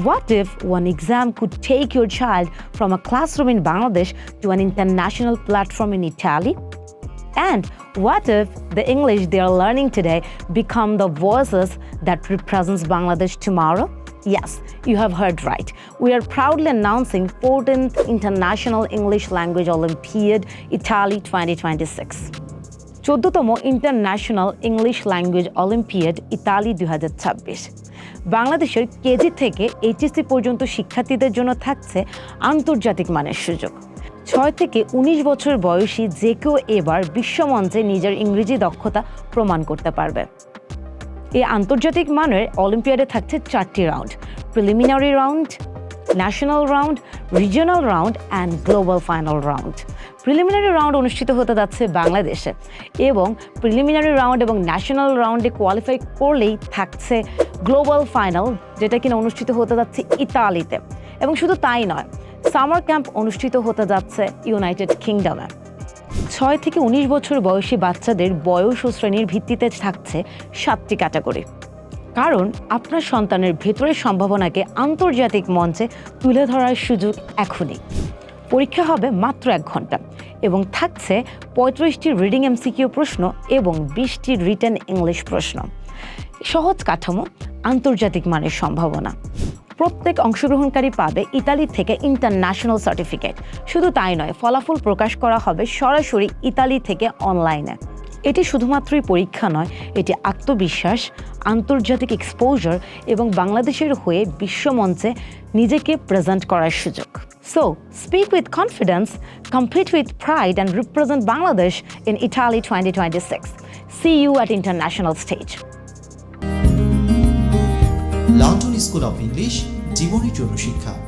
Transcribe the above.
What if one exam could take your child from a classroom in Bangladesh to an international platform in Italy? And what if the English they are learning today become the voices that represents Bangladesh tomorrow? Yes, you have heard right. We are proudly announcing 14th International English Language Olympiad Italy 2026. 14তম international English language olympiad Italy 2026। বাংলাদেশের KG থেকে HSC পর্যন্ত শিক্ষার্থীদের জন্য থাকছে আন্তর্জাতিক মানের সুযোগ। 6 থেকে 19 বছর বয়সী যে কেউ এবার বিশ্বমঞ্চে নিজের ইংরেজি দক্ষতা প্রমাণ করতে পারবে। এই আন্তর্জাতিক মানের অলিম্পিয়াডে থাকছে 4টি round: preliminary round, national round, regional round and global final round. Preliminary round অনুষ্ঠিত হতে যাচ্ছে বাংলাদেশে এবং প্রিলিমিনারি রাউন্ড এবং ন্যাশনাল রাউন্ডে কোয়ালিফাই করলেই থাকছে গ্লোবাল ফাইনাল, যেটা কিনা অনুষ্ঠিত হতে যাচ্ছে ইতালিতে। এবং শুধু তাই নয়, সামার ক্যাম্প অনুষ্ঠিত হতে যাচ্ছে ইউনাইটেড কিংডমে। 6 থেকে 19 বছর বয়সী বাচ্চাদের বয়স ও শ্রেণীর ভিত্তিতে থাকছে 7টি ক্যাটাগরি। কারণ আপনার সন্তানের ভেতরের সম্ভাবনাকে আন্তর্জাতিক মঞ্চে তুলে ধরার সুযোগ এখনই। পরীক্ষা হবে মাত্র 1 ঘন্টা এবং থাকছে 35টি রিডিং এমসিকিউ প্রশ্ন এবং 20টি রিটেন ইংলিশ প্রশ্ন। সহজ কাঠামো, আন্তর্জাতিক মানের সম্ভাবনা। প্রত্যেক অংশগ্রহণকারী পাবে ইতালি থেকে ইন্টারন্যাশনাল সার্টিফিকেট। শুধু তাই নয়, ফলাফল প্রকাশ করা হবে সরাসরি ইতালি থেকে অনলাইনে। এটি শুধুমাত্রই পরীক্ষা নয়, এটি আত্মবিশ্বাস, আন্তর্জাতিক এক্সপোজার এবং বাংলাদেশের হয়ে বিশ্বমঞ্চে নিজেকে প্রেজেন্ট করার সুযোগ। So, speak with confidence, compete with pride and represent Bangladesh in Italy 2026. See you at international stage. London school of English, জীবনের জন্য শিক্ষা।